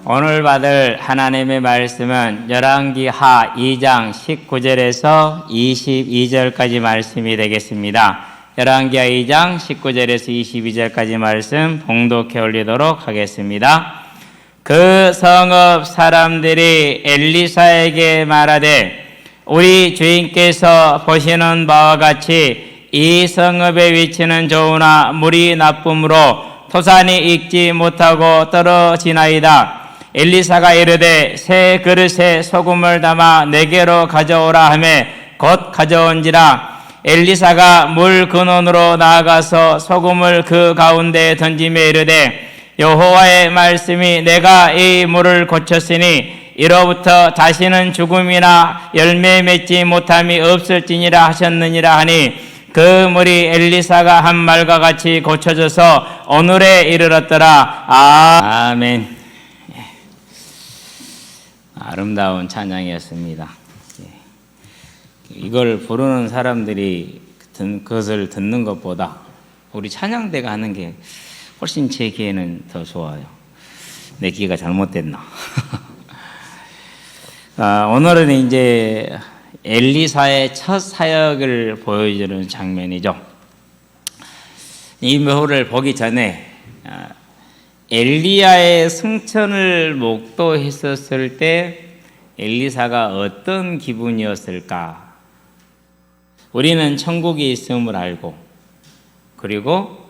오늘 받을 하나님의 말씀은 열왕기 하 2장 19절에서 22절까지 말씀이 되겠습니다. 열왕기 하 2장 19절에서 22절까지 말씀 봉독해 올리도록 하겠습니다. 그 성읍 사람들이 엘리사에게 말하되 우리 주인께서 보시는 바와 같이 이 성읍의 위치는 좋으나 물이 나쁨으로 토산이 익지 못하고 떨어지나이다. 엘리사가 이르되 새 그릇에 소금을 담아 내게로 가져오라 하매 곧 가져온지라. 엘리사가 물 근원으로 나아가서 소금을 그 가운데에 던지며 이르되 여호와의 말씀이 내가 이 물을 고쳤으니 이로부터 다시는 죽음이나 열매 맺지 못함이 없을지니라 하셨느니라 하니 그 물이 엘리사가 한 말과 같이 고쳐져서 오늘에 이르렀더라. 아멘. 아름다운 찬양이었습니다. 이걸 부르는 사람들이 그것을 듣는 것보다 우리 찬양대가 하는 게 훨씬 제 귀에는 더 좋아요. 내 귀가 잘못됐나? 오늘은 이제 엘리사의 첫 사역을 보여주는 장면이죠. 이 묘를 보기 전에 엘리야의 승천을 목도했었을 때 엘리사가 어떤 기분이었을까? 우리는 천국에 있음을 알고, 그리고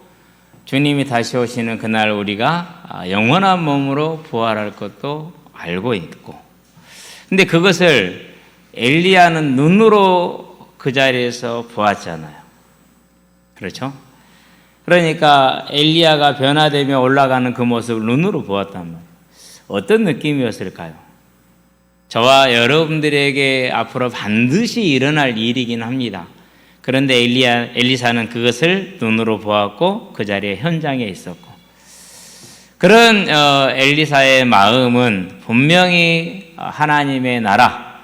주님이 다시 오시는 그날 우리가 영원한 몸으로 부활할 것도 알고 있고, 근데 그것을 엘리야는 눈으로 그 자리에서 보았잖아요. 그렇죠? 그러니까 엘리야가 변화되며 올라가는 그 모습을 눈으로 보았단 말이에요. 어떤 느낌이었을까요? 저와 여러분들에게 앞으로 반드시 일어날 일이긴 합니다. 그런데 엘리사는 그것을 눈으로 보았고 그 자리에 현장에 있었고, 그런 엘리사의 마음은 분명히 하나님의 나라,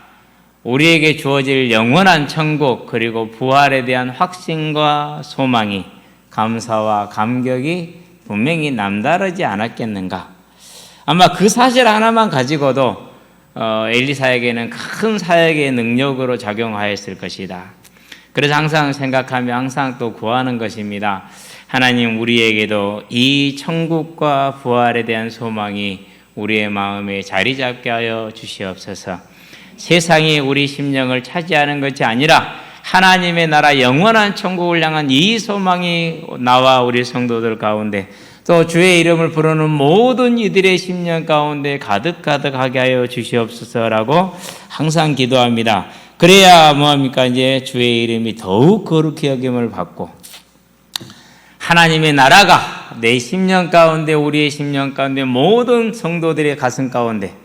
우리에게 주어질 영원한 천국, 그리고 부활에 대한 확신과 소망이, 감사와 감격이 분명히 남다르지 않았겠는가. 아마 그 사실 하나만 가지고도 엘리사에게는 큰 사역의 능력으로 작용하였을 것이다. 그래서 항상 생각하며 항상 또 구하는 것입니다. 하나님, 우리에게도 이 천국과 부활에 대한 소망이 우리의 마음에 자리 잡게 하여 주시옵소서. 세상이 우리 심령을 차지하는 것이 아니라 하나님의 나라 영원한 천국을 향한 이 소망이 나와 우리 성도들 가운데, 또 주의 이름을 부르는 모든 이들의 심령 가운데 가득가득하게 하여 주시옵소서라고 항상 기도합니다. 그래야 뭐합니까? 이제 주의 이름이 더욱 거룩히 여김을 받고 하나님의 나라가 내 심령 가운데, 우리의 심령 가운데, 모든 성도들의 가슴 가운데,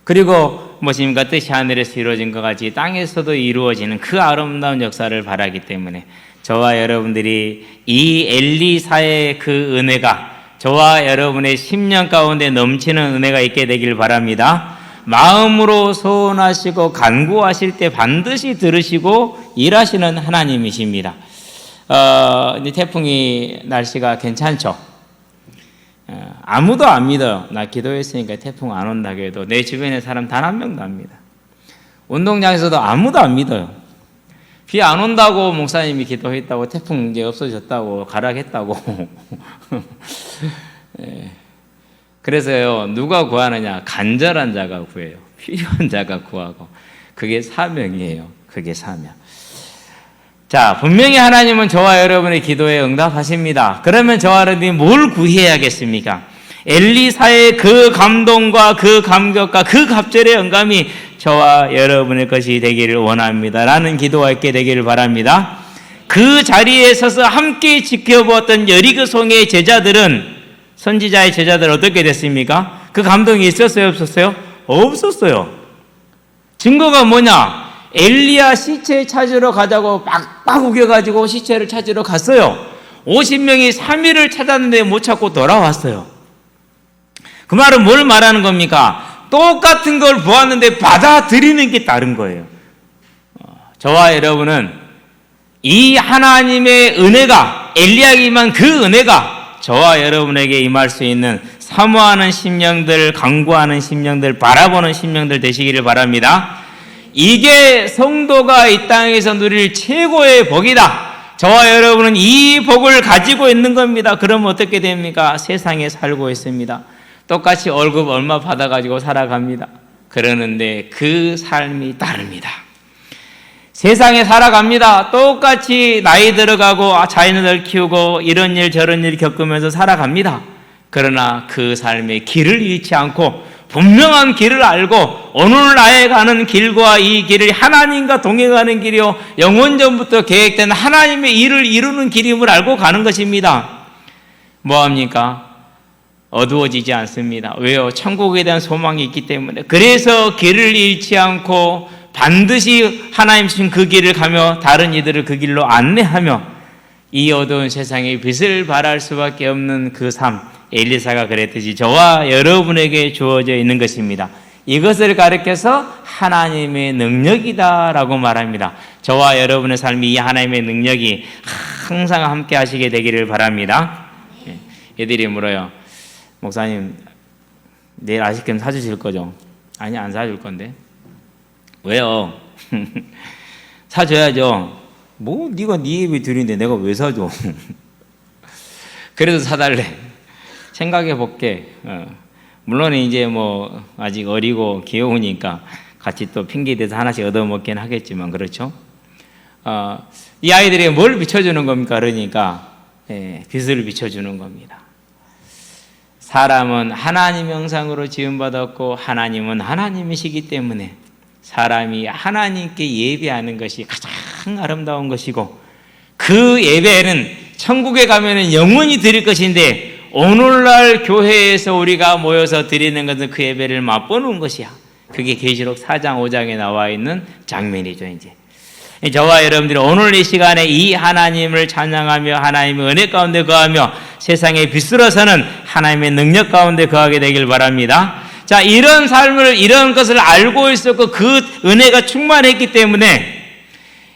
그리고 무엇입니까? 뜻이 하늘에서 이루어진 것 같이 땅에서도 이루어지는 그 아름다운 역사를 바라기 때문에 저와 여러분들이 이 엘리사의 그 은혜가 저와 여러분의 심령 가운데 넘치는 은혜가 있게 되길 바랍니다. 마음으로 소원하시고 간구하실 때 반드시 들으시고 일하시는 하나님이십니다. 이제 태풍이 날씨가 괜찮죠? 아무도 안 믿어요. 나 기도했으니까 태풍 안 온다고 해도 내 주변에 사람 단 한 명도 안 믿어요. 운동장에서도 아무도 안 믿어요. 비 안 온다고 목사님이 기도했다고, 태풍 이제 없어졌다고, 가락했다고. 그래서요, 누가 구하느냐? 간절한 자가 구해요. 필요한 자가 구하고. 그게 사명이에요. 그게 사명. 자, 분명히 하나님은 저와 여러분의 기도에 응답하십니다. 그러면 저와 여러분이 뭘 구해야겠습니까? 엘리사의 그 감동과 그 감격과 그 갑절의 영감이 저와 여러분의 것이 되기를 원합니다. 라는 기도가 있게 되기를 바랍니다. 그 자리에 서서 함께 지켜보았던 여리고성의 제자들은, 선지자의 제자들은 어떻게 됐습니까? 그 감동이 있었어요? 없었어요? 없었어요. 증거가 뭐냐? 엘리야 시체 찾으러 가자고 빡빡 우겨가지고 시체를 찾으러 갔어요. 50명이 3일을 찾았는데 못 찾고 돌아왔어요. 그 말은 뭘 말하는 겁니까? 똑같은 걸 보았는데 받아들이는 게 다른 거예요. 저와 여러분은 이 하나님의 은혜가, 엘리야에게 임한 그 은혜가 저와 여러분에게 임할 수 있는 사모하는 심령들, 간구하는 심령들, 바라보는 심령들 되시기를 바랍니다. 이게 성도가 이 땅에서 누릴 최고의 복이다. 저와 여러분은 이 복을 가지고 있는 겁니다. 그러면 어떻게 됩니까? 세상에 살고 있습니다. 똑같이 월급 얼마 받아가지고 살아갑니다. 그러는데 그 삶이 다릅니다. 세상에 살아갑니다. 똑같이 나이 들어가고 자녀들 키우고 이런 일 저런 일 겪으면서 살아갑니다. 그러나 그 삶의 길을 잃지 않고 분명한 길을 알고 오늘 나의 가는 길과 이 길을 하나님과 동행하는 길이요 영원전부터 계획된 하나님의 일을 이루는 길임을 알고 가는 것입니다. 뭐합니까? 어두워지지 않습니다. 왜요? 천국에 대한 소망이 있기 때문에. 그래서 길을 잃지 않고 반드시 하나님 주신 그 길을 가며 다른 이들을 그 길로 안내하며 이 어두운 세상에 빛을 발할 수밖에 없는 그 삶, 엘리사가 그랬듯이 저와 여러분에게 주어져 있는 것입니다. 이것을 가르쳐서 하나님의 능력이다라고 말합니다. 저와 여러분의 삶이 이 하나님의 능력이 항상 함께 하시게 되기를 바랍니다. 애들이 물어요. 목사님, 내일 아이스크림 사주실 거죠? 아니, 안 사줄 건데. 왜요? 사줘야죠. 뭐 네가 네 입에 들이는데 내가 왜 사줘? 그래도 사달래. 생각해 볼게. 물론 이제 뭐 아직 어리고 귀여우니까 같이 또 핑계 대서 하나씩 얻어먹긴 하겠지만 그렇죠? 이 아이들이 뭘 비춰주는 겁니까? 그러니까 빛을 비춰주는 겁니다. 사람은 하나님 형상으로 지음받았고 하나님은 하나님이시기 때문에 사람이 하나님께 예배하는 것이 가장 아름다운 것이고 그 예배는 천국에 가면 영원히 드릴 것인데 오늘날 교회에서 우리가 모여서 드리는 것은 그 예배를 맛보는 것이야. 그게 계시록 4장 5장에 나와 있는 장면이죠. 이제 저와 여러분들이 오늘 이 시간에 이 하나님을 찬양하며 하나님의 은혜 가운데 거하며 세상의 빛으로 서는 하나님의 능력 가운데 거하게 되길 바랍니다. 자, 이런 삶을 이런 것을 알고 있었고 그 은혜가 충만했기 때문에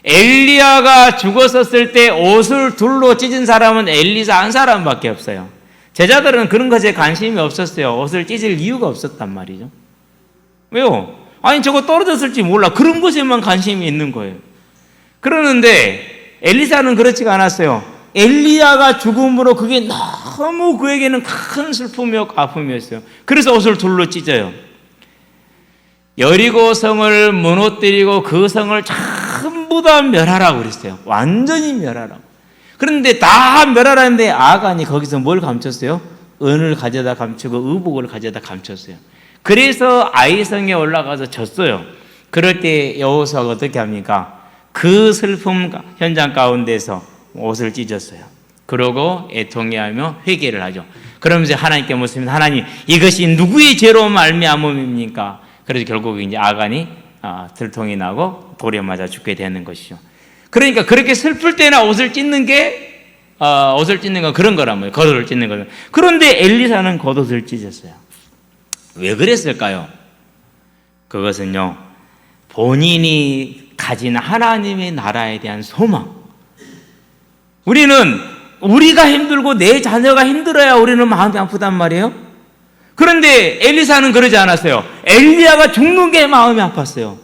엘리야가 죽었었을 때 옷을 둘로 찢은 사람은 엘리사 한 사람밖에 없어요. 제자들은 그런 것에 관심이 없었어요. 옷을 찢을 이유가 없었단 말이죠. 왜요? 아니 저거 떨어졌을지 몰라. 그런 것에만 관심이 있는 거예요. 그러는데 엘리사는 그렇지가 않았어요. 엘리야가 죽음으로 그게 너무 그에게는 큰 슬픔이었고 아픔이었어요. 그래서 옷을 둘로 찢어요. 여리고 성을 무너뜨리고 그 성을 전부 다 멸하라고 그랬어요. 완전히 멸하라고. 그런데 다 멸하라는데 아간이 거기서 뭘 감췄어요? 은을 가져다 감추고 의복을 가져다 감췄어요. 그래서 아이성에 올라가서 졌어요. 그럴 때 여호수아가 어떻게 합니까? 그 슬픔 현장 가운데서 옷을 찢었어요. 그러고 애통해하며 회개를 하죠. 그러면서 하나님께 묻습니다. 하나님, 이것이 누구의 죄로 말미암음입니까? 그래서 결국 이제 아간이 들통이 나고 돌에 맞아 죽게 되는 것이죠. 그러니까 그렇게 슬플 때나 옷을 찢는 건 그런 거란 말이에요. 겉옷을 찢는 거는. 그런데 엘리사는 겉옷을 찢었어요. 왜 그랬을까요? 그것은요, 본인이 가진 하나님의 나라에 대한 소망. 우리가 힘들고 내 자녀가 힘들어야 우리는 마음이 아프단 말이에요. 그런데 엘리사는 그러지 않았어요. 엘리야가 죽는 게 마음이 아팠어요.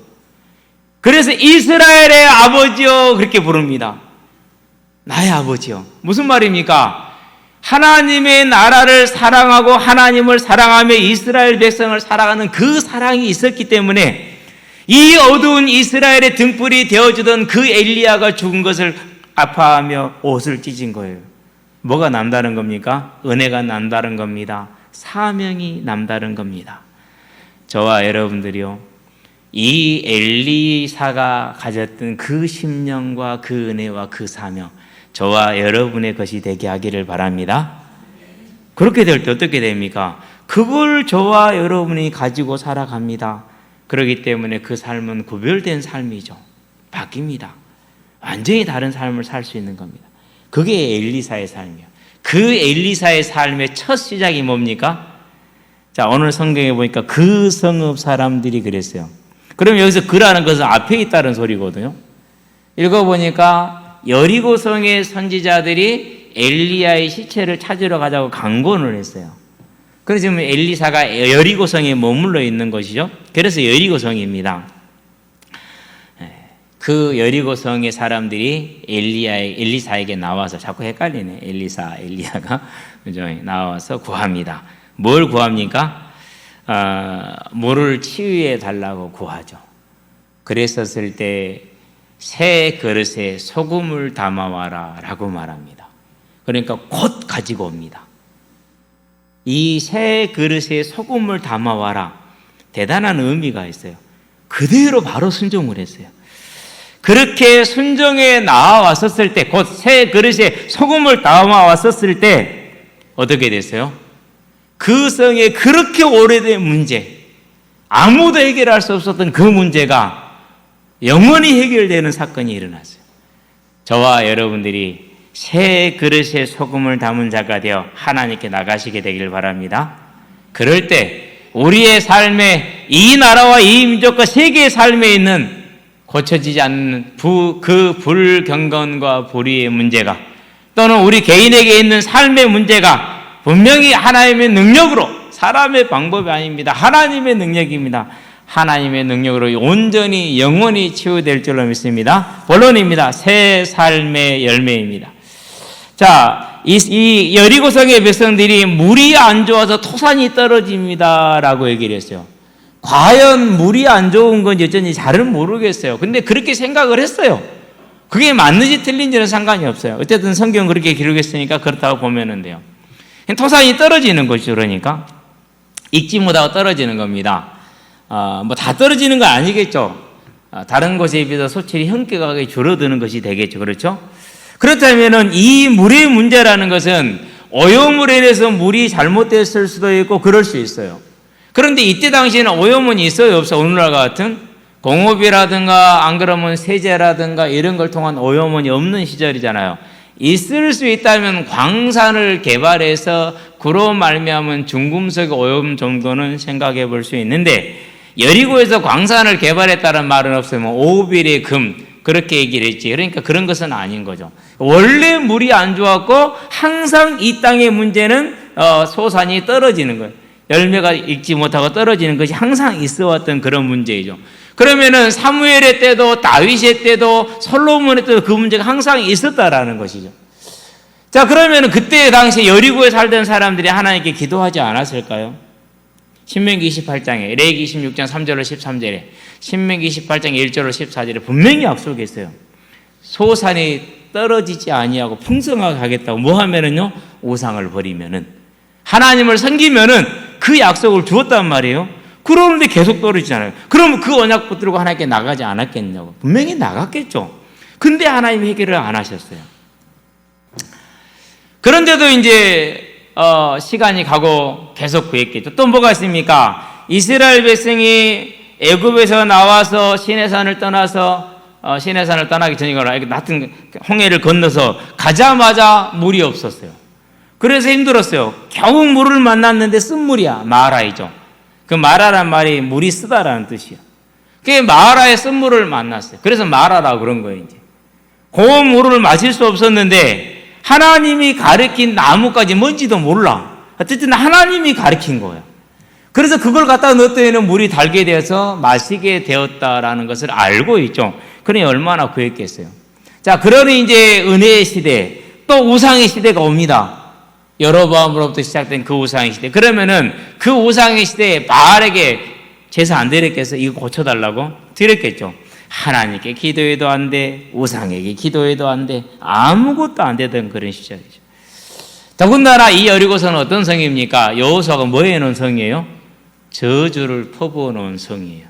그래서 이스라엘의 아버지요 그렇게 부릅니다. 나의 아버지요. 무슨 말입니까? 하나님의 나라를 사랑하고 하나님을 사랑하며 이스라엘 백성을 사랑하는 그 사랑이 있었기 때문에 이 어두운 이스라엘의 등불이 되어주던 그 엘리야가 죽은 것을 아파하며 옷을 찢은 거예요. 뭐가 남다른 겁니까? 은혜가 남다른 겁니다. 사명이 남다른 겁니다. 저와 여러분들이요, 이 엘리사가 가졌던 그 심령과 그 은혜와 그 사명, 저와 여러분의 것이 되게 하기를 바랍니다. 그렇게 될 때 어떻게 됩니까? 그걸 저와 여러분이 가지고 살아갑니다. 그렇기 때문에 그 삶은 구별된 삶이죠. 바뀝니다. 완전히 다른 삶을 살 수 있는 겁니다. 그게 엘리사의 삶이에요. 그 엘리사의 삶의 첫 시작이 뭡니까? 자, 오늘 성경에 보니까 그 성읍 사람들이 그랬어요. 그럼 여기서 그라는 것은 앞에 있다는 소리거든요. 읽어보니까 여리고성의 선지자들이 엘리야의 시체를 찾으러 가자고 강권을 했어요. 그래서 지금 엘리사가 여리고성에 머물러 있는 것이죠. 그래서 여리고성입니다. 그 여리고성의 사람들이 엘리사에게 나와서, 자꾸 헷갈리네, 엘리야가 나와서 구합니다. 뭘 구합니까? 물을 치유해 달라고 구하죠. 그랬었을 때 새 그릇에 소금을 담아와라 라고 말합니다. 그러니까 곧 가지고 옵니다. 이 새 그릇에 소금을 담아와라, 대단한 의미가 있어요. 그대로 바로 순종을 했어요. 그렇게 순종에 나와왔었을 때, 곧 새 그릇에 소금을 담아왔었을 때 어떻게 됐어요? 그 성에 그렇게 오래된 문제, 아무도 해결할 수 없었던 그 문제가 영원히 해결되는 사건이 일어났어요. 저와 여러분들이 새 그릇에 소금을 담은 자가 되어 하나님께 나가시게 되길 바랍니다. 그럴 때 우리의 삶에, 이 나라와 이 민족과 세계의 삶에 있는 고쳐지지 않는 그 불경건과 불의의 문제가, 또는 우리 개인에게 있는 삶의 문제가 분명히 하나님의 능력으로, 사람의 방법이 아닙니다. 하나님의 능력입니다. 하나님의 능력으로 온전히 영원히 치유될 줄로 믿습니다. 본론입니다. 새 삶의 열매입니다. 자, 이 여리고성의 백성들이 물이 안 좋아서 토산이 떨어집니다 라고 얘기를 했어요. 과연 물이 안 좋은 건 여전히 잘은 모르겠어요. 근데 그렇게 생각을 했어요. 그게 맞는지 틀린지는 상관이 없어요. 어쨌든 성경 그렇게 기록했으니까 그렇다고 보면 돼요. 토산이 떨어지는 것이죠. 그러니까 익지 못하고 떨어지는 겁니다. 뭐 다 떨어지는 건 아니겠죠. 다른 곳에 비해서 소출이 현격하게 줄어드는 것이 되겠죠. 그렇죠? 그렇다면은 이 물의 문제라는 것은 오염물에 인해서 물이 잘못됐을 수도 있고 그럴 수 있어요. 그런데 이때 당시에는 오염은 있어요, 없어요? 오늘날 같은 공업이라든가 안 그러면 세제라든가 이런 걸 통한 오염원이 없는 시절이잖아요. 있을 수 있다면 광산을 개발해서 그로 말미암은 중금속 오염 정도는 생각해 볼 수 있는데, 여리고에서 광산을 개발했다는 말은 없어요. 뭐 오빌의 금 그렇게 얘기를 했지. 그러니까 그런 것은 아닌 거죠. 원래 물이 안 좋았고 항상 이 땅의 문제는 소산이 떨어지는 거예요. 열매가 익지 못하고 떨어지는 것이 항상 있어 왔던 그런 문제이죠. 그러면은 사무엘의 때도 다윗의 때도 솔로몬의 때도 그 문제가 항상 있었다라는 것이죠. 자, 그러면은 그때 당시 여리고에 살던 사람들이 하나님께 기도하지 않았을까요? 신명기 28장에, 레위기 26장 3절로 13절에, 신명기 28장 1절로 14절에 분명히 약속했어요. 소산이 떨어지지 아니하고 풍성하게 하겠다고. 뭐 하면은요? 우상을 버리면은, 하나님을 섬기면은 그 약속을 주었단 말이에요. 그러는데 계속 떨어지잖아요. 그럼 그 언약 붙들고 하나님께 나가지 않았겠냐고. 분명히 나갔겠죠. 근데 하나님이 해결을 안 하셨어요. 그런데도 이제 시간이 가고 계속 구했겠죠. 또 뭐가 있습니까? 이스라엘 백성이 애굽에서 나와서 시내산을 떠나서 시내산을 떠나기 전이거나 하여튼 홍해를 건너서 가자마자 물이 없었어요. 그래서 힘들었어요. 겨우 물을 만났는데 쓴물이야. 마라이죠. 그 마라란 말이 물이 쓰다라는 뜻이야. 그게 마라의 쓴물을 만났어요. 그래서 마라라고 그런 거예요. 이제 그 물을 마실 수 없었는데 하나님이 가르친 나무까지 뭔지도 몰라. 어쨌든 하나님이 가르친 거예요. 그래서 그걸 갖다 넣었더니 물이 달게 되어서 마시게 되었다라는 것을 알고 있죠. 그러니 얼마나 구했겠어요. 자, 그러니 이제 은혜의 시대, 또 우상의 시대가 옵니다. 여로보암으로부터 시작된 그 우상의 시대. 그러면은 그 우상의 시대에 바알에게 제사 안 드렸겠어? 이거 고쳐달라고? 드렸겠죠. 하나님께 기도해도 안 돼, 우상에게 기도해도 안 돼, 아무것도 안 되던 그런 시절이죠. 더군다나 이 여리고성은 어떤 성입니까? 여호수아가 뭐 해놓은 성이에요? 저주를 퍼부어 놓은 성이에요.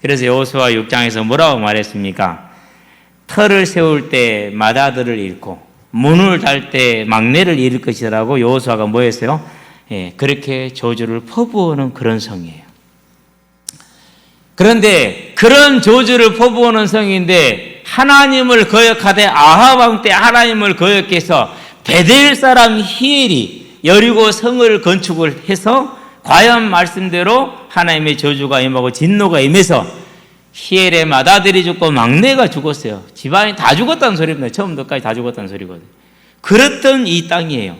그래서 여호수아 6장에서 뭐라고 말했습니까? 터를 세울 때 맏아들을 잃고 문을 달 때 막내를 잃을 것이라고 여호수아가 뭐 했어요? 그렇게 저주를 퍼부어 놓은 그런 성이에요. 그런데 그런 저주를 퍼부어놓은 성인데 하나님을 거역하되 아합 왕 때 하나님을 거역해서 베델 사람 히엘이 여리고 성을 건축을 해서 과연 말씀대로 하나님의 저주가 임하고 진노가 임해서 히엘의 맏아들이 죽고 막내가 죽었어요. 집안이 다 죽었다는 소리입니다. 처음부터까지 다 죽었다는 소리거든요. 그랬던 이 땅이에요.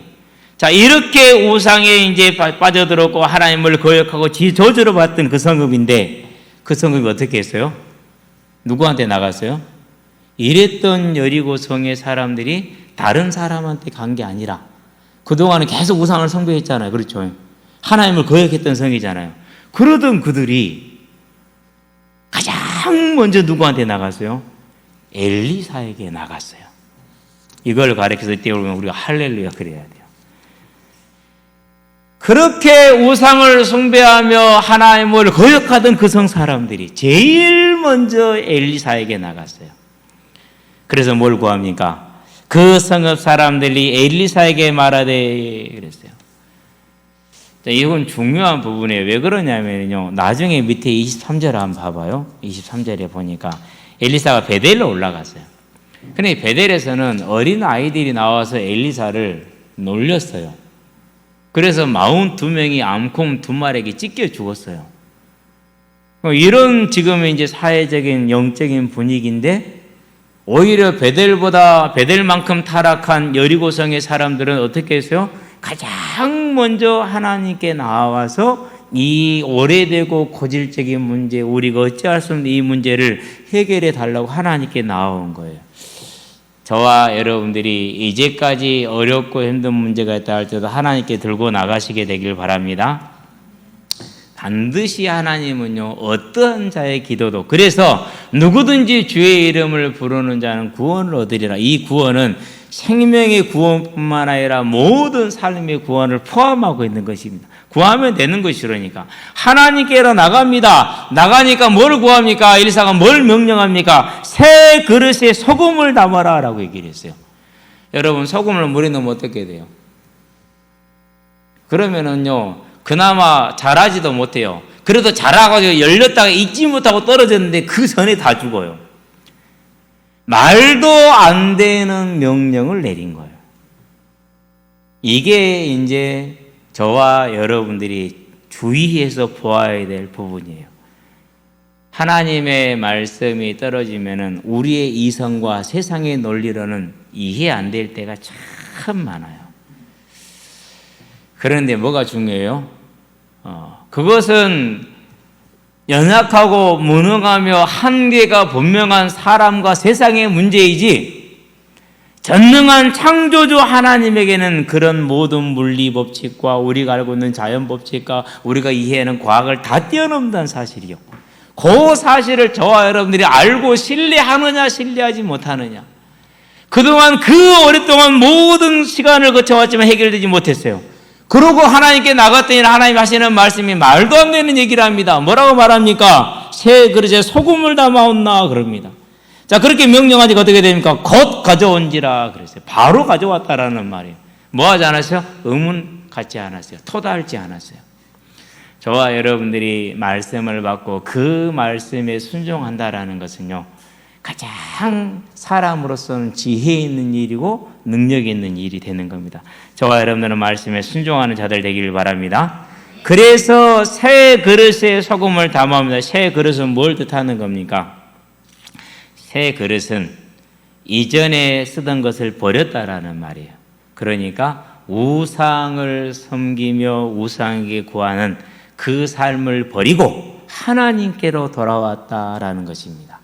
자, 이렇게 우상에 이제 빠져들었고 하나님을 거역하고 저주를 받던 그 성읍인데 그 성읍이 어떻게 했어요? 누구한테 나갔어요? 이랬던 여리고 성의 사람들이 다른 사람한테 간 게 아니라 그동안은 계속 우상을 숭배했잖아요. 그렇죠? 하나님을 거역했던 성이잖아요. 그러던 그들이 가장 먼저 누구한테 나갔어요? 엘리사에게 나갔어요. 이걸 가르쳐서 띄우면 우리가 할렐루야 그래야 돼요. 그렇게 우상을 숭배하며 하나님을 거역하던 그 성 사람들이 제일 먼저 엘리사에게 나갔어요. 그래서 뭘 구합니까? 그 성읍 사람들이 엘리사에게 말하되 그랬어요. 자, 이건 중요한 부분이에요. 왜 그러냐면요. 나중에 밑에 23절 한번 봐봐요. 23절에 보니까 엘리사가 베델로 올라갔어요. 근데 베델에서는 어린 아이들이 나와서 엘리사를 놀렸어요. 그래서 42명이 암콩 2마리에게 찢겨 죽었어요. 이런 지금 이제 사회적인 영적인 분위기인데 오히려 베델만큼 타락한 여리고성의 사람들은 어떻게 했어요? 가장 먼저 하나님께 나와서 이 오래되고 고질적인 문제, 우리가 어찌할 수 없는 이 문제를 해결해 달라고 하나님께 나온 거예요. 저와 여러분들이 이제까지 어렵고 힘든 문제가 있다 할 때도 하나님께 들고 나가시게 되길 바랍니다. 반드시 하나님은요, 어떠한 자의 기도도, 그래서 누구든지 주의 이름을 부르는 자는 구원을 얻으리라. 이 구원은 생명의 구원뿐만 아니라 모든 삶의 구원을 포함하고 있는 것입니다. 구하면 되는 것이 그러니까. 하나님께로 나갑니다. 나가니까 뭘 구합니까? 엘리사가 뭘 명령합니까? 새 그릇에 소금을 담아라 라고 얘기를 했어요. 여러분, 소금을 물에 넣으면 어떻게 돼요? 그러면은요, 그나마 자라지도 못해요. 그래도 자라가지고 열렸다가 익지 못하고 떨어졌는데 그 전에 다 죽어요. 말도 안 되는 명령을 내린 거예요. 이게 이제 저와 여러분들이 주의해서 보아야 될 부분이에요. 하나님의 말씀이 떨어지면은 우리의 이성과 세상의 논리로는 이해 안 될 때가 참 많아요. 그런데 뭐가 중요해요? 그것은 연약하고 무능하며 한계가 분명한 사람과 세상의 문제이지 전능한 창조주 하나님에게는 그런 모든 물리 법칙과 우리가 알고 있는 자연 법칙과 우리가 이해하는 과학을 다 뛰어넘는 사실이요. 그 사실을 저와 여러분들이 알고 신뢰하느냐 신뢰하지 못하느냐. 그동안 그 오랫동안 모든 시간을 거쳐왔지만 해결되지 못했어요. 그러고 하나님께 나갔더니 하나님 하시는 말씀이 말도 안 되는 얘기를 합니다. 뭐라고 말합니까? 새 그릇에 소금을 담아온나 그럽니다. 자, 그렇게 명령하니까 어떻게 됩니까? 곧 가져온지라 그랬어요. 바로 가져왔다라는 말이에요. 뭐 하지 않았어요? 의문 갖지 않았어요. 토달지 않았어요. 저와 여러분들이 말씀을 받고 그 말씀에 순종한다라는 것은요, 가장 사람으로서는 지혜 있는 일이고 능력 있는 일이 되는 겁니다. 저와 여러분들은 말씀에 순종하는 자들 되기를 바랍니다. 그래서 새 그릇에 소금을 담아옵니다. 새 그릇은 뭘 뜻하는 겁니까? 새 그릇은 이전에 쓰던 것을 버렸다라는 말이에요. 그러니까 우상을 섬기며 우상에게 구하는 그 삶을 버리고 하나님께로 돌아왔다라는 것입니다.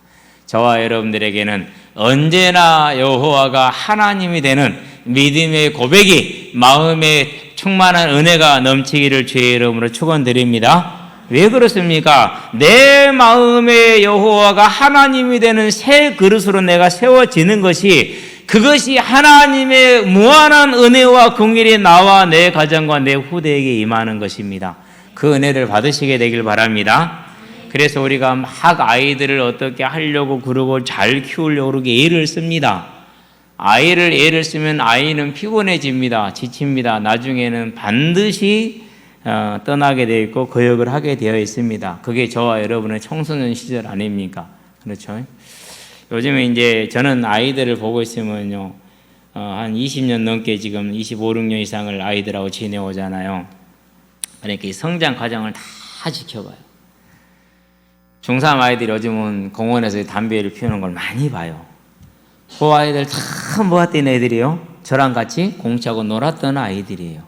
저와 여러분들에게는 언제나 여호와가 하나님이 되는 믿음의 고백이 마음에 충만한 은혜가 넘치기를 주의 이름으로 축원드립니다. 왜 그렇습니까? 내 마음에 여호와가 하나님이 되는 새 그릇으로 내가 세워지는 것이, 그것이 하나님의 무한한 은혜와 긍휼이 나와 내 가정과 내 후대에게 임하는 것입니다. 그 은혜를 받으시게 되길 바랍니다. 그래서 우리가 막 아이들을 어떻게 하려고 그러고 잘 키우려고 그렇게 애를 씁니다. 애를 쓰면 아이는 피곤해집니다. 지칩니다. 나중에는 반드시 떠나게 되어 있고 거역을 하게 되어 있습니다. 그게 저와 여러분의 청소년 시절 아닙니까? 그렇죠? 요즘에 이제 저는 아이들을 보고 있으면요, 한 20년 넘게 지금 25, 6년 이상을 아이들하고 지내오잖아요. 그러니까 이 성장 과정을 다 지켜봐요. 중3 아이들이 요즘은 공원에서 담배를 피우는 걸 많이 봐요. 그 아이들 다 모았던 애들이요. 저랑 같이 공차고 놀았던 아이들이에요.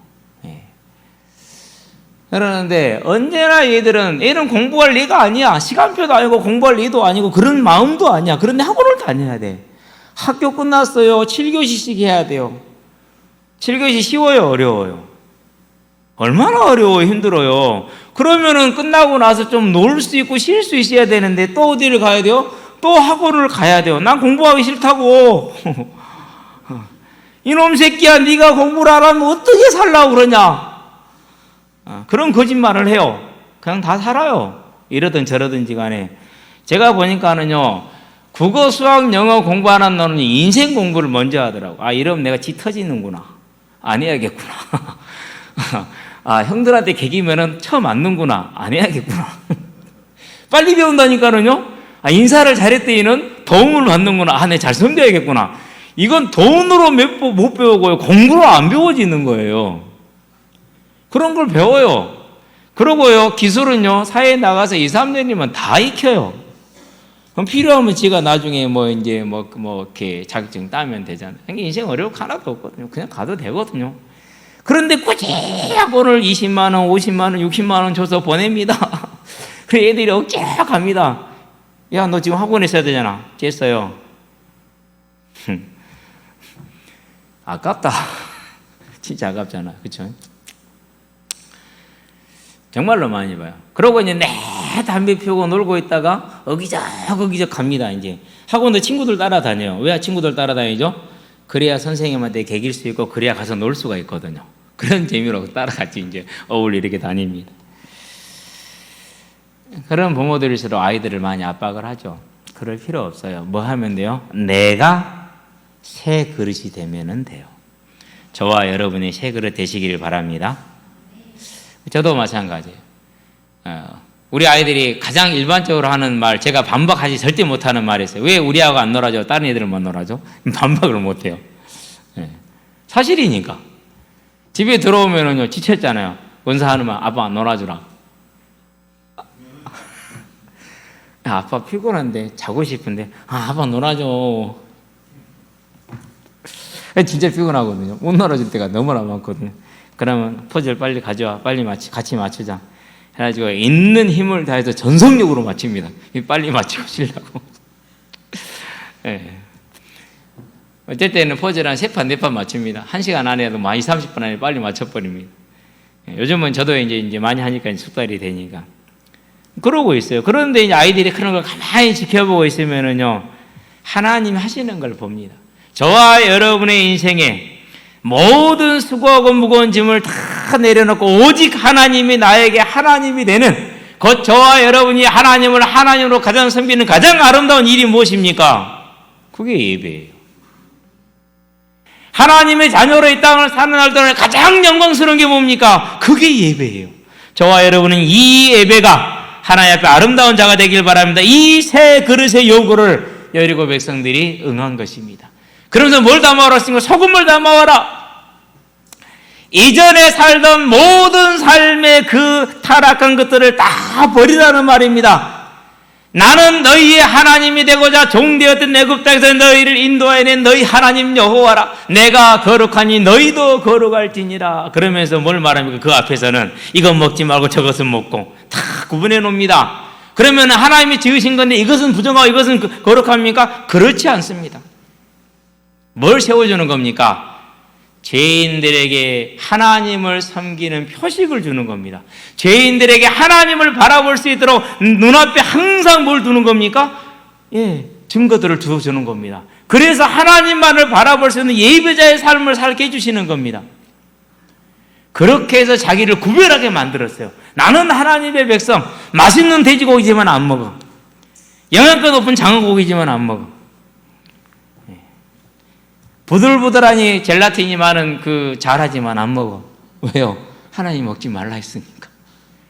그러는데 언제나 얘는 공부할 리가 아니야. 시간표도 아니고 공부할 리도 아니고 그런 마음도 아니야. 그런데 학원을 다녀야 돼. 학교 끝났어요. 7교시씩 해야 돼요. 7교시 쉬워요? 어려워요? 얼마나 어려워요? 힘들어요. 그러면은 끝나고 나서 좀 놀 수 있고 쉴 수 있어야 되는데 또 어디를 가야 돼요? 또 학원을 가야 돼요. 난 공부하기 싫다고. 이놈 새끼야, 네가 공부를 안 하면 어떻게 살라고 그러냐? 그런 거짓말을 해요. 그냥 다 살아요. 이러든 저러든지 간에. 제가 보니까는요, 국어, 수학, 영어 공부하는 놈은 인생 공부를 먼저 하더라고. 이러면 내가 지 터지는구나. 안 해야겠구나. 형들한테 개기면은 처음 맞는구나. 안 해야겠구나. 빨리 배운다니까는요, 인사를 잘했더니는 도움을 받는구나. 내가 잘 섬겨야겠구나. 이건 돈으로 못 배우고요. 공부로 안 배워지는 거예요. 그런 걸 배워요. 그러고요, 기술은요, 사회에 나가서 2, 3년이면 다 익혀요. 그럼 필요하면 지가 나중에 이렇게 자격증 따면 되잖아요. 그러니까 인생 어려울 거 하나도 없거든요. 그냥 가도 되거든요. 그런데 굳이 학원을 20만 원, 50만 원, 60만 원 줘서 보냅니다. 그 애들이 억지로 갑니다. 야, 너 지금 학원에 있어야 되잖아. 쬐어요. 아깝다. 진짜 아깝잖아. 그렇죠? 정말로 많이 봐요. 그러고 이제 내 담배 피우고 놀고 있다가 어기적 갑니다. 이제 학원도 친구들 따라다녀요. 왜 친구들 따라다니죠? 그래야 선생님한테 개길 수 있고 그래야 가서 놀 수가 있거든요. 그런 재미로 따라같이 이제 어울리 이렇게 다닙니다. 그런 부모들일수록 아이들을 많이 압박을 하죠. 그럴 필요 없어요. 뭐 하면 돼요? 내가 새 그릇이 되면 돼요. 저와 여러분이 새 그릇 되시기를 바랍니다. 저도 마찬가지예요. 우리 아이들이 가장 일반적으로 하는 말, 제가 반박하지 절대 못하는 말이 있어요. 왜 우리하고 안 놀아줘? 다른 애들은 못 놀아줘? 반박을 못해요. 사실이니까. 집에 들어오면은요, 지쳤잖아요. 원사하는 말, 아빠 안 놀아주라. 아빠 피곤한데, 자고 싶은데, 아빠 놀아줘. 진짜 피곤하거든요. 못 놀아줄 때가 너무나 많거든요. 그러면 포즈를 빨리 가져와. 빨리 같이 맞추자. 해가지고 있는 힘을 다해서 전속력으로 맞춥니다. 빨리 맞추고 쉬려고. 네. 어쩔 때는 포즈를 한 3판, 4판 맞춥니다. 1시간 안에도 20, 30분 안에 빨리 맞춰버립니다. 요즘은 저도 이제 많이 하니까 숙달이 되니까. 그러고 있어요. 그런데 이제 아이들이 그런 걸 가만히 지켜보고 있으면은요, 하나님이 하시는 걸 봅니다. 저와 여러분의 인생에 모든 수고하고 무거운 짐을 다 내려놓고 오직 하나님이 나에게 하나님이 되는, 곧 저와 여러분이 하나님을 하나님으로 가장 섬기는 가장 아름다운 일이 무엇입니까? 그게 예배예요. 하나님의 자녀로 이 땅을 사는 날 동안 가장 영광스러운 게 뭡니까? 그게 예배예요. 저와 여러분은 이 예배가 하나님 앞에 아름다운 자가 되길 바랍니다. 이 새 그릇의 요구를 여리고 백성들이 응한 것입니다. 그러면서 뭘 담아오라 했으니까 소금을 담아와라. 이전에 살던 모든 삶의 그 타락한 것들을 다 버리라는 말입니다. 나는 너희의 하나님이 되고자 종되었던 애굽 땅에서 너희를 인도해낸 너희 하나님 여호와라. 내가 거룩하니 너희도 거룩할지니라. 그러면서 뭘 말합니까? 그 앞에서는 이것 먹지 말고 저것은 먹고 다 구분해 놓습니다. 그러면 하나님이 지으신 건데 이것은 부정하고 이것은 거룩합니까? 그렇지 않습니다. 뭘 세워주는 겁니까? 죄인들에게 하나님을 섬기는 표식을 주는 겁니다. 죄인들에게 하나님을 바라볼 수 있도록 눈앞에 항상 뭘 두는 겁니까? 증거들을 주어주는 겁니다. 그래서 하나님만을 바라볼 수 있는 예배자의 삶을 살게 해주시는 겁니다. 그렇게 해서 자기를 구별하게 만들었어요. 나는 하나님의 백성, 맛있는 돼지고기지만 안 먹어. 영양가 높은 장어고기지만 안 먹어. 부들부들하니 젤라틴이 많은 잘하지만 안 먹어. 왜요? 하나님 먹지 말라 했으니까.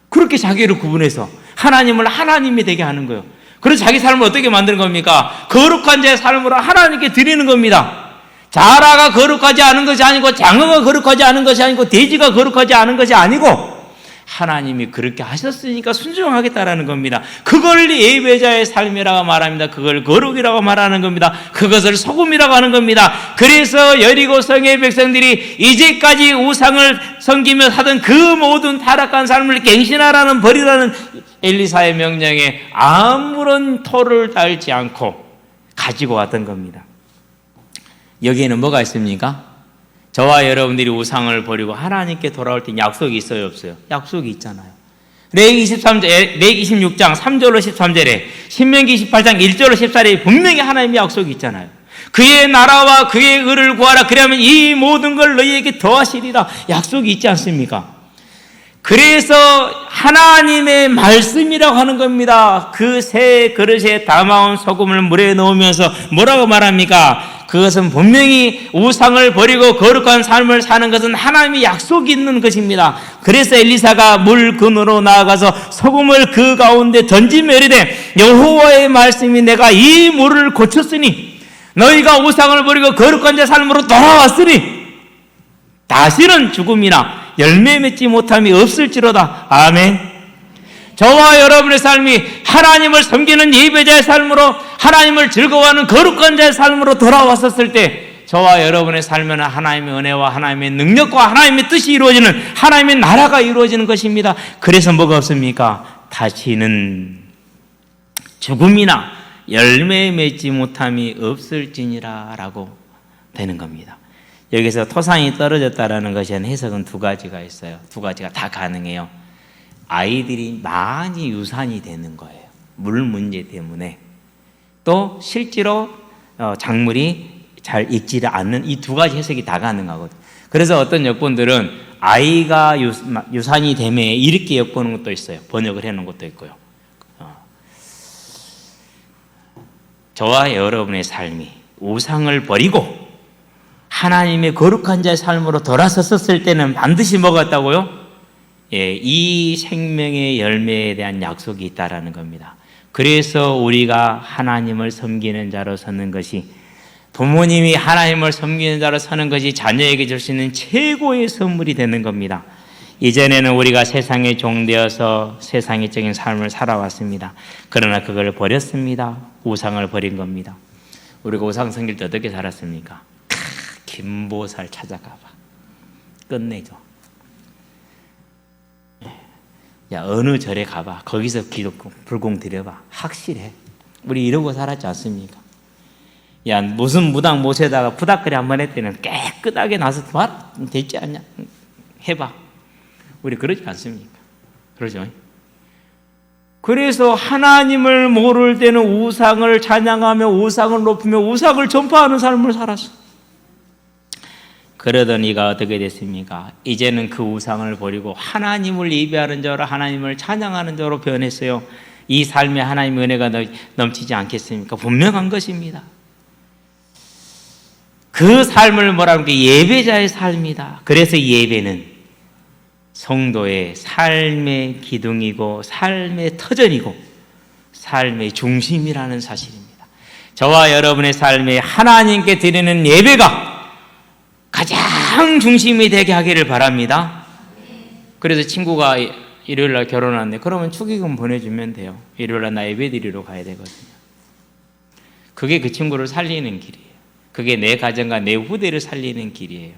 그렇게 자기를 구분해서 하나님을 하나님이 되게 하는 거예요. 그래서 자기 삶을 어떻게 만드는 겁니까? 거룩한 자의 삶으로 하나님께 드리는 겁니다. 자라가 거룩하지 않은 것이 아니고 장어가 거룩하지 않은 것이 아니고 돼지가 거룩하지 않은 것이 아니고 하나님이 그렇게 하셨으니까 순종하겠다라는 겁니다. 그걸 예배자의 삶이라고 말합니다. 그걸 거룩이라고 말하는 겁니다. 그것을 소금이라고 하는 겁니다. 그래서 여리고 성의 백성들이 이제까지 우상을 섬기며 사던 그 모든 타락한 삶을 갱신하라는 버리라는 엘리사의 명령에 아무런 토를 달지 않고 가지고 왔던 겁니다. 여기에는 뭐가 있습니까? 저와 여러분들이 우상을 버리고 하나님께 돌아올 때 약속이 있어요, 없어요? 약속이 있잖아요. 레위기 26장 3절로 13절에, 신명기 28장 1절로 14절에 분명히 하나님의 약속이 있잖아요. 그의 나라와 그의 의를 구하라. 그러면 이 모든 걸 너희에게 더하시리라. 약속이 있지 않습니까? 그래서 하나님의 말씀이라고 하는 겁니다. 그 새 그릇에 담아온 소금을 물에 넣으면서 뭐라고 말합니까? 그것은 분명히 우상을 버리고 거룩한 삶을 사는 것은 하나님의 약속이 있는 것입니다. 그래서 엘리사가 물 근으로 나아가서 소금을 그 가운데 던지며 이르되 여호와의 말씀이 내가 이 물을 고쳤으니 너희가 우상을 버리고 거룩한 자 삶으로 돌아왔으니 다시는 죽음이나 열매 맺지 못함이 없을지로다. 아멘. 저와 여러분의 삶이 하나님을 섬기는 예배자의 삶으로, 하나님을 즐거워하는 거룩한 자의 삶으로 돌아왔었을 때 저와 여러분의 삶에는 하나님의 은혜와 하나님의 능력과 하나님의 뜻이 이루어지는, 하나님의 나라가 이루어지는 것입니다. 그래서 뭐가 없습니까? 다시는 죽음이나 열매 맺지 못함이 없을지니라 라고 되는 겁니다. 여기서 토상이 떨어졌다라는 것에는 해석은 두 가지가 있어요. 두 가지가 다 가능해요. 아이들이 많이 유산이 되는 거예요. 물 문제 때문에. 또 실제로 작물이 잘 익지를 않는, 이 두 가지 해석이 다 가능하거든요. 그래서 어떤 역본들은 아이가 유산이 되매 이렇게 엿보는 것도 있어요. 번역을 해놓은 것도 있고요. 저와 여러분의 삶이 우상을 버리고 하나님의 거룩한 자의 삶으로 돌아섰을 때는 반드시 뭐가 있다고요? 이 생명의 열매에 대한 약속이 있다라는 겁니다. 그래서 우리가 하나님을 섬기는 자로 서는 것이, 부모님이 하나님을 섬기는 자로 서는 것이 자녀에게 줄 수 있는 최고의 선물이 되는 겁니다. 이전에는 우리가 세상에 종되어서 세상적인 삶을 살아왔습니다. 그러나 그걸 버렸습니다. 우상을 버린 겁니다. 우리가 우상 섬길 때 어떻게 살았습니까? 김보살 찾아가봐. 끝내줘. 야, 어느 절에 가봐. 거기서 기도 불공 드려봐. 확실해. 우리 이러고 살았지 않습니까? 야, 무슨 무당 못에다가 부닥거리 한번 했더니 깨끗하게 나서 봐라. 됐지 않냐? 해봐. 우리 그러지 않습니까? 그러죠? 그래서 하나님을 모를 때는 우상을 찬양하며 우상을 높이며 우상을 전파하는 삶을 살았어. 그러던 이가 어떻게 됐습니까? 이제는 그 우상을 버리고 하나님을 예배하는 자로, 하나님을 찬양하는 자로 변했어요. 이 삶에 하나님의 은혜가 넘치지 않겠습니까? 분명한 것입니다. 그 삶을 뭐라고 하는 게 예배자의 삶이다. 그래서 예배는 성도의 삶의 기둥이고 삶의 터전이고 삶의 중심이라는 사실입니다. 저와 여러분의 삶에 하나님께 드리는 예배가 가장 중심이 되게 하기를 바랍니다. 그래서 친구가 일요일날 결혼하는데 그러면 축의금 보내주면 돼요. 일요일날 나 예배드리러 가야 되거든요. 그게 그 친구를 살리는 길이에요. 그게 내 가정과 내 후대를 살리는 길이에요.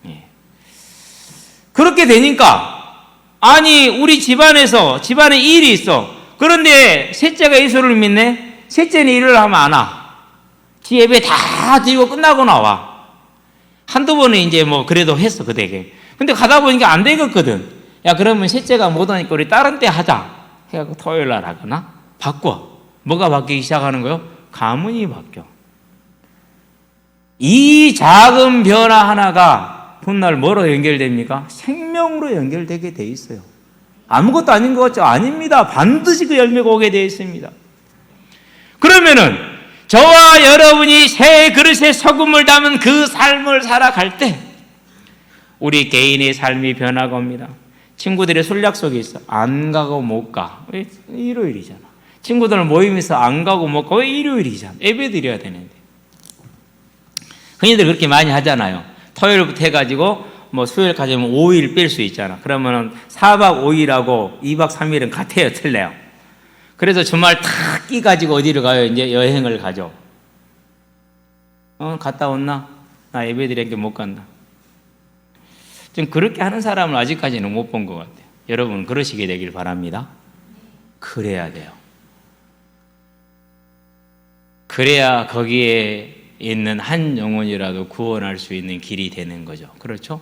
예. 그렇게 되니까 아니 우리 집안에 일이 있어. 그런데 셋째가 예수를 믿네. 셋째는 일을 하면 안 와. 지 예배 다 드리고 끝나고 나와. 한두 번은 이제 뭐 그래도 했어 그 댁에. 근데 가다 보니까 안 되겠거든. 야 그러면 셋째가 못 오니까 우리 다른 때 하자 해갖고 토요일 날 하거나 바꿔. 뭐가 바뀌기 시작하는 거요? 가문이 바뀌어. 이 작은 변화 하나가 훗날 뭐로 연결됩니까? 생명으로 연결되게 돼 있어요. 아무것도 아닌 것 같죠? 아닙니다. 반드시 그 열매가 오게 되어 있습니다. 그러면은 저와 여러분이 새 그릇에 소금을 담은 그 삶을 살아갈 때 우리 개인의 삶이 변화가 옵니다. 친구들의 술 약속이 있어. 안 가고 못 가. 왜? 일요일이잖아. 친구들 모임에서 안 가고 못 가. 왜? 일요일이잖아. 예배 드려야 되는데. 흔히들 그렇게 많이 하잖아요. 토요일부터 해가지고 뭐 수요일 가자면 5일 뺄 수 있잖아. 그러면은 4박 5일하고 2박 3일은 같아요, 틀려요. 그래서 주말 탁 끼가지고 어디를 가요? 이제 여행을 가죠. 갔다 왔나? 나 예배드리는 게 못 간다. 좀 그렇게 하는 사람을 아직까지는 못 본 것 같아요. 여러분 그러시게 되길 바랍니다. 그래야 돼요. 그래야 거기에 있는 한 영혼이라도 구원할 수 있는 길이 되는 거죠. 그렇죠?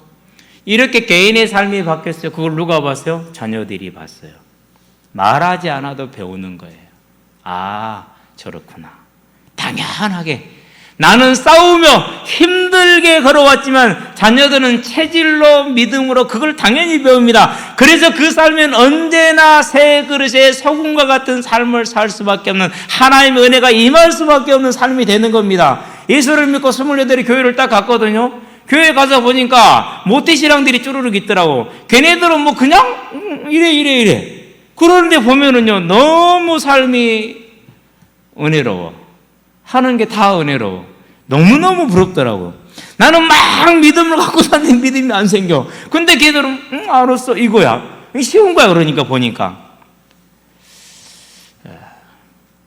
이렇게 개인의 삶이 바뀌었어요. 그걸 누가 봤어요? 자녀들이 봤어요. 말하지 않아도 배우는 거예요. 아, 저렇구나. 당연하게 나는 싸우며 힘들게 걸어왔지만 자녀들은 체질로 믿음으로 그걸 당연히 배웁니다. 그래서 그 삶은 언제나 새 그릇에 소금과 같은 삶을 살 수밖에 없는, 하나님의 은혜가 임할 수밖에 없는 삶이 되는 겁니다. 예수를 믿고 28이 교회를 딱 갔거든요. 교회 가서 보니까 모태신앙들이 쭈루룩 있더라고. 걔네들은 뭐 그냥 이래. 그런데 보면은요, 너무 삶이 은혜로워. 하는 게 다 은혜로워. 너무너무 부럽더라고. 나는 막 믿음을 갖고 사는데 믿음이 안 생겨. 근데 걔들은 알았어, 이거야. 쉬운 거야. 그러니까 보니까.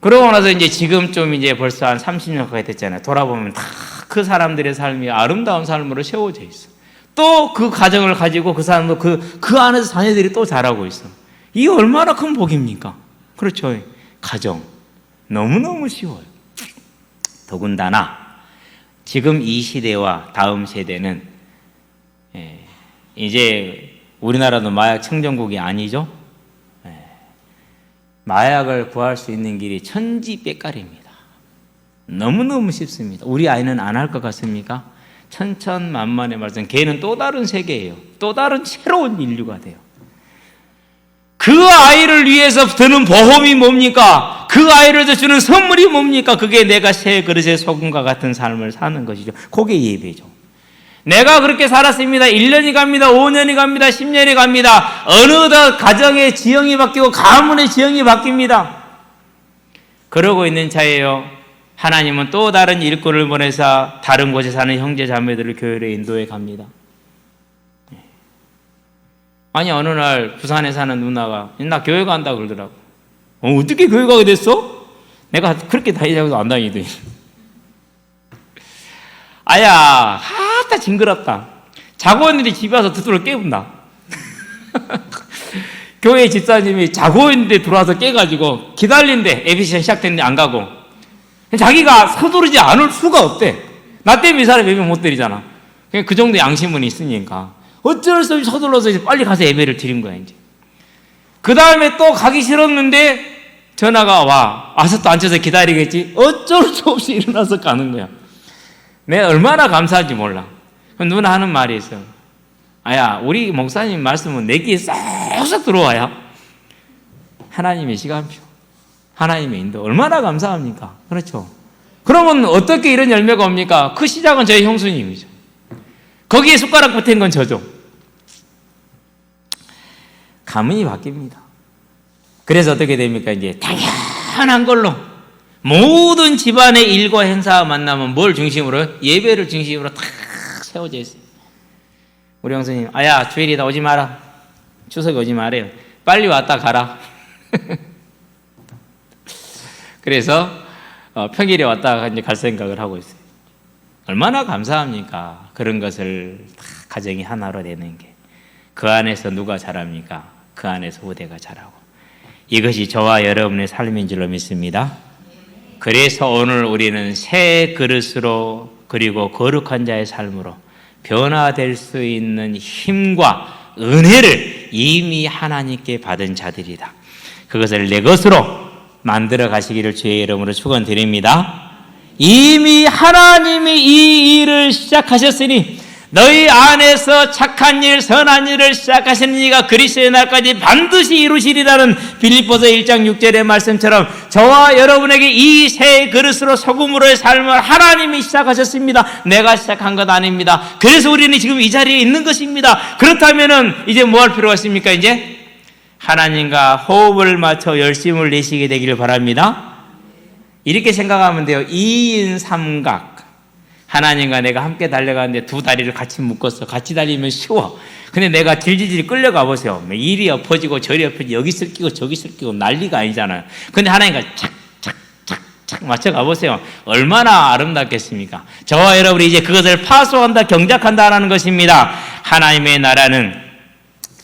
그러고 나서 이제 지금 좀 이제 벌써 한 30년 가까이 됐잖아요. 돌아보면 다 그 사람들의 삶이 아름다운 삶으로 세워져 있어. 또 그 가정을 가지고 그 사람도 그 안에서 자녀들이 또 자라고 있어. 이게 얼마나 큰 복입니까? 그렇죠. 가정. 너무너무 쉬워요. 더군다나 지금 이 시대와 다음 세대는 이제 우리나라도 마약 청정국이 아니죠. 마약을 구할 수 있는 길이 천지백갈입니다. 너무너무 쉽습니다. 우리 아이는 안 할 것 같습니까? 천천만만의 말씀. 걔는 또 다른 세계예요. 또 다른 새로운 인류가 돼요. 그 아이를 위해서 드는 보험이 뭡니까? 그 아이를 주는 선물이 뭡니까? 그게 내가 새 그릇의 소금과 같은 삶을 사는 것이죠. 그게 예배죠. 내가 그렇게 살았습니다. 1년이 갑니다. 5년이 갑니다. 10년이 갑니다. 어느덧 가정의 지형이 바뀌고 가문의 지형이 바뀝니다. 그러고 있는 차에요. 하나님은 또 다른 일꾼을 보내서 다른 곳에 사는 형제 자매들을 교회로 인도해 갑니다. 아니 어느 날 부산에 사는 누나가 나 교회 간다 그러더라고. 어떻게 교회 가게 됐어? 내가 그렇게 다니자고도 안 다니더니. 아야, 하다 징그럽다. 자고 있는데 집에 와서 두드러 깨운다. 교회 집사님이 자고 있는데 들어와서 깨가지고 기다리는데 에비시션 시작됐는데 안 가고 자기가 서두르지 않을 수가 없대. 나 때문에 이 사람 예배 못 드리잖아. 그냥 그 정도 양심은 있으니까 어쩔 수 없이 서둘러서 이제 빨리 가서 예배를 드린 거야. 이제 그 다음에 또 가기 싫었는데 전화가 와서 또 앉아서 기다리겠지. 어쩔 수 없이 일어나서 가는 거야. 내가 얼마나 감사한지 몰라. 누나 하는 말이 있어. 아야, 우리 목사님 말씀은 내 귀에 쏙쏙 들어와야 하나님의 시간표, 하나님의 인도. 얼마나 감사합니까? 그렇죠. 그러면 어떻게 이런 열매가 옵니까? 그 시작은 저희 형수님이죠. 거기에 숟가락 붙은 건 저죠. 가문이 바뀝니다. 그래서 어떻게 됩니까? 이제 당연한 걸로 모든 집안의 일과 행사와 만나면 뭘 중심으로? 예배를 중심으로 탁 세워져 있어요. 우리 형수님, 아야, 주일이다 오지 마라. 추석에 오지 말아요. 빨리 왔다 가라. 그래서 평일에 왔다가 이제 갈 생각을 하고 있어요. 얼마나 감사합니까? 그런 것을 다 가정이 하나로 되는 게. 그 안에서 누가 자랍니까? 그 안에서 후대가 자라고. 이것이 저와 여러분의 삶인 줄로 믿습니다. 그래서 오늘 우리는 새 그릇으로 그리고 거룩한 자의 삶으로 변화될 수 있는 힘과 은혜를 이미 하나님께 받은 자들이다. 그것을 내 것으로 만들어 가시기를 주의 이름으로 축원드립니다. 이미 하나님이 이 일을 시작하셨으니 너희 안에서 착한 일, 선한 일을 시작하시는 이가 그리스도의 날까지 반드시 이루시리라는 빌립보서 1장 6절의 말씀처럼 저와 여러분에게 이 새 그릇으로 소금으로의 삶을 하나님이 시작하셨습니다. 내가 시작한 것 아닙니다. 그래서 우리는 지금 이 자리에 있는 것입니다. 그렇다면은 이제 뭐 할 필요가 있습니까? 이제 하나님과 호흡을 맞춰 열심을 내시게 되기를 바랍니다. 이렇게 생각하면 돼요. 2인 삼각. 하나님과 내가 함께 달려가는데 두 다리를 같이 묶었어. 같이 달리면 쉬워. 근데 내가 질질질 끌려가 보세요. 이리 엎어지고 저리 엎어지고 여기 슬끼고 저기 슬끼고 난리가 아니잖아요. 근데 하나님과 착 맞춰가 보세요. 얼마나 아름답겠습니까? 저와 여러분이 이제 그것을 파수한다, 경작한다라는 것입니다. 하나님의 나라는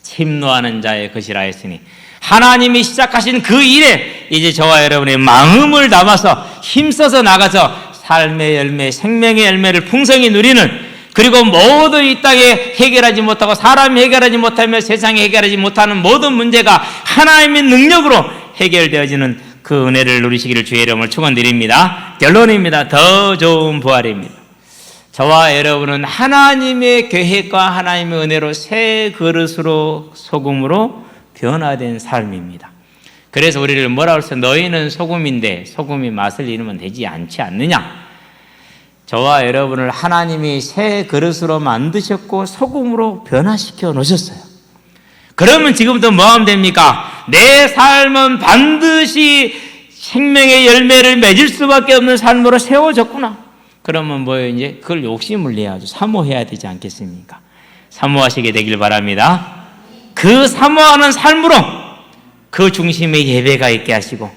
침노하는 자의 것이라 했으니 하나님이 시작하신 그 일에 이제 저와 여러분의 마음을 담아서 힘써서 나가서 삶의 열매, 생명의 열매를 풍성히 누리는, 그리고 모두 이 땅에 해결하지 못하고 사람이 해결하지 못하며 세상이 해결하지 못하는 모든 문제가 하나님의 능력으로 해결되어지는 그 은혜를 누리시기를 주의 이름으로 축원드립니다. 결론입니다. 더 좋은 부활입니다. 저와 여러분은 하나님의 계획과 하나님의 은혜로 새 그릇으로 소금으로 변화된 삶입니다. 그래서 우리를 뭐라고 해서 너희는 소금인데 소금이 맛을 잃으면 되지 않지 않느냐. 저와 여러분을 하나님이 새 그릇으로 만드셨고 소금으로 변화시켜 놓으셨어요. 그러면 지금부터 뭐 하면 됩니까? 내 삶은 반드시 생명의 열매를 맺을 수밖에 없는 삶으로 세워졌구나. 그러면 뭐예요? 이제 그걸 욕심을 내야죠. 사모해야 되지 않겠습니까? 사모하시게 되길 바랍니다. 그 사모하는 삶으로 그 중심에 예배가 있게 하시고,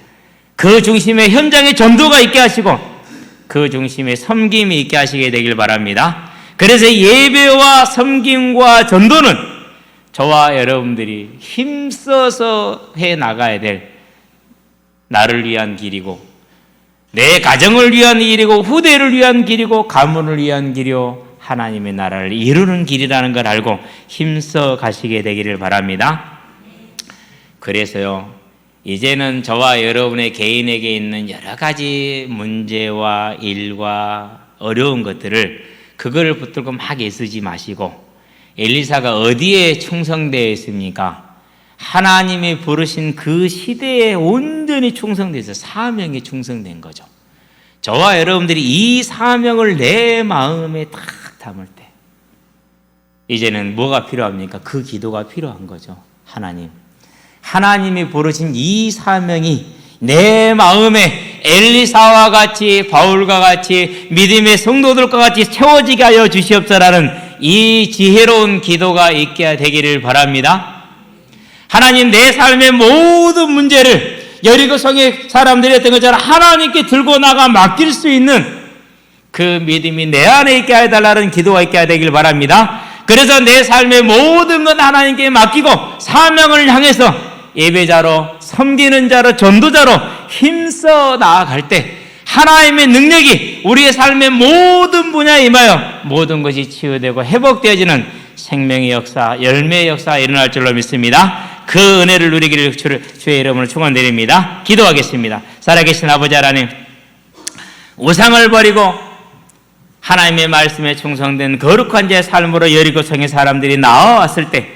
그 중심에 현장의 전도가 있게 하시고, 그 중심에 섬김이 있게 하시게 되길 바랍니다. 그래서 예배와 섬김과 전도는 저와 여러분들이 힘써서 해 나가야 될 나를 위한 길이고, 내 가정을 위한 길이고, 후대를 위한 길이고, 가문을 위한 길이요, 하나님의 나라를 이루는 길이라는 걸 알고 힘써 가시게 되기를 바랍니다. 그래서요, 이제는 저와 여러분의 개인에게 있는 여러 가지 문제와 일과 어려운 것들을 그거를 붙들고 막 애쓰지 마시고, 엘리사가 어디에 충성되어 있습니까? 하나님이 부르신 그 시대에 온전히 충성돼서 사명에 충성된 거죠. 저와 여러분들이 이 사명을 내 마음에 딱 담을 때 이제는 뭐가 필요합니까? 그 기도가 필요한 거죠. 하나님이 부르신 이 사명이 내 마음에 엘리사와 같이, 바울과 같이, 믿음의 성도들과 같이 채워지게 하여 주시옵소서라는 이 지혜로운 기도가 있게 되기를 바랍니다. 하나님, 내 삶의 모든 문제를 여리고성의 사람들이 했던 것처럼 하나님께 들고 나가 맡길 수 있는 그 믿음이 내 안에 있게 해달라는 기도가 있게 되길 바랍니다. 그래서 내 삶의 모든 건 하나님께 맡기고 사명을 향해서 예배자로, 섬기는 자로, 전도자로 힘써 나아갈 때 하나님의 능력이 우리의 삶의 모든 분야에 임하여 모든 것이 치유되고 회복되어지는 생명의 역사, 열매의 역사가 일어날 줄로 믿습니다. 그 은혜를 누리기를 주의 이름으로 축원드립니다. 기도하겠습니다. 살아계신 아버지 하나님, 우상을 버리고 하나님의 말씀에 충성된 거룩한 자의 삶으로 여리고성의 사람들이 나와왔을 때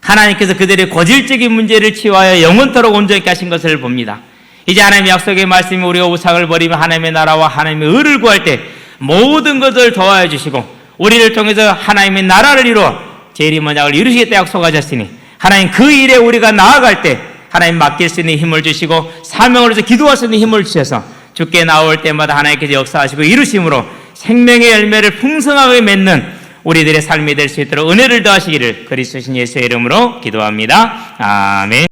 하나님께서 그들의 고질적인 문제를 치유하여 영원토록 온전케 하신 것을 봅니다. 이제 하나님의 약속의 말씀이 우리가 우상을 버리며 하나님의 나라와 하나님의 의를 구할 때 모든 것을 도와해 주시고 우리를 통해서 하나님의 나라를 이루어 재림원약을 이루시겠다 약속하셨으니 하나님 그 일에 우리가 나아갈 때 하나님 맡길 수 있는 힘을 주시고 사명을 위해서 기도할 수 있는 힘을 주셔서 주께 나올 때마다 하나님께서 역사하시고 이루심으로 생명의 열매를 풍성하게 맺는 우리들의 삶이 될 수 있도록 은혜를 더하시기를 그리스도 신 예수의 이름으로 기도합니다. 아멘.